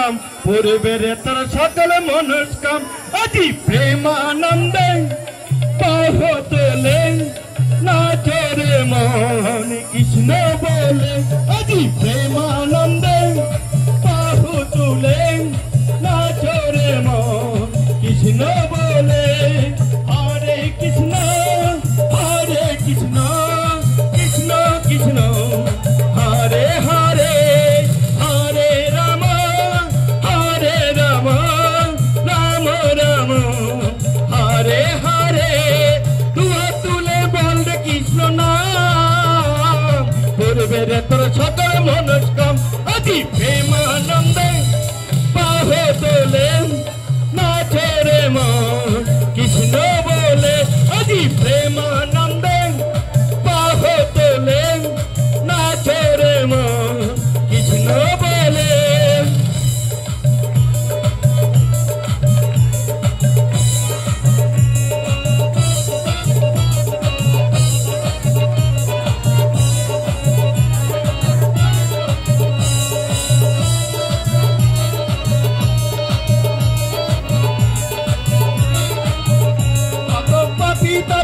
নাম পূর্বের তার সকল মনস্কাম আজি প্রেমানন্দে বাহু তোলে নাচে রে মন কৃষ্ণ বলে আজি প্রেমানন্দে বাহু তুলে নাচে রে মন কৃষ্ণ বলে হরে কৃষ্ণ কৃষ্ণ কৃষ্ণ কৃষ্ণ হরে হরে হরে রাম রাম রাম হরে হরে তুয়া তুলে বল রে কৃষ্ণ নাম পূর্বের তোর সকল মনস্কাম আজি প্রেমানন্দে বাহু তোলে নাচে রে মন কৃষ্ণ বলে আজি প্রেমানন্দে বাহু তোলে নাচে রে মন কৃষ্ণ বলে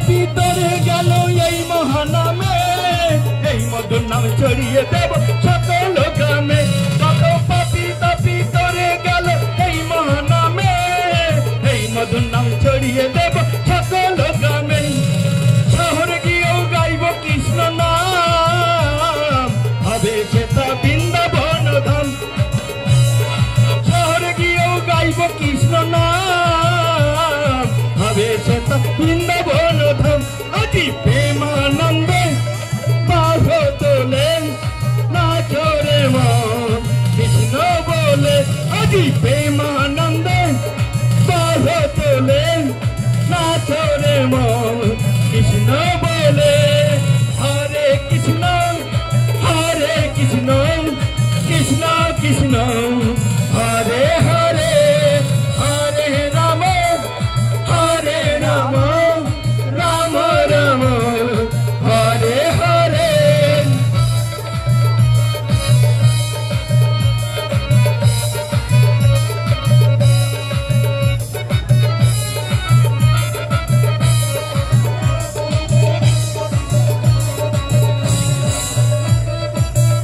ভিতরে গেল এই মহানামে এই মধুর নাম ছড়িয়ে দেব সকল গ্রামে কত পাপি তাপি ভিতরে গেল এই মহানামে এই মধুর নাম ছড়িয়ে দেব সকল গ্রামে শহরে গিয়েও গাইব কৃষ্ণ নাম হবে সেটা বৃন্দাবন ধাম শহরে গিয়েও গাইব কৃষ্ণ নাম হবে সেটা বৃন্দাবন ধাম আজি প্রেমানন্দে বাহু তোলে নাচে রে মন কৃষ্ণ বলে আজি প্রেমানন্দে বাহু তোলে নাচে রে মন কৃষ্ণ বলে হরে কৃষ্ণ কৃষ্ণ কৃষ্ণ হরে হরে হরে রাম রাম রাম রাম হরে হরে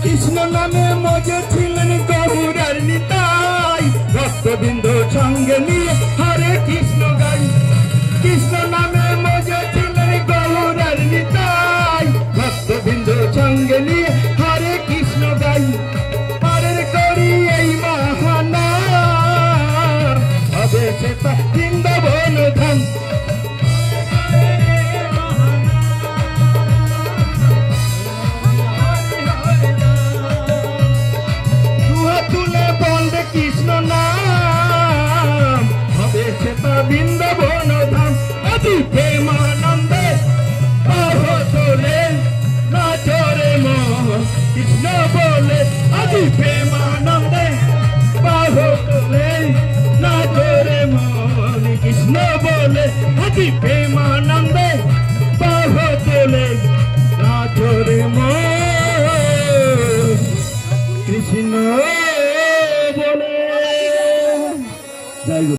কৃষ্ণ নামে মজে ছিলেন গৌরার নিতাই রক্তবিন্দু সঙ্গে নিয়ে হরে কৃষ্ণ গাই কৃষ্ণ নামে মজে ছিলেন গৌরার নিতাই ভক্তবিন্দু সঙ্গে নিয়ে হরে কৃষ্ণ গাই হরের করি এই মহানাম হবে সেটা বৃন্দাবন ধাম তুলে বল রে কৃষ্ণ নাম হবে সেটা বৃন্দাবন ধাম আজি প্রেমানন্দে বাহু তোলে নাচে রে মন কৃষ্ণ বলে আজি প্রেমানন্দে বাহু তোলে নাচে রে মন কৃষ্ণ বলে আজি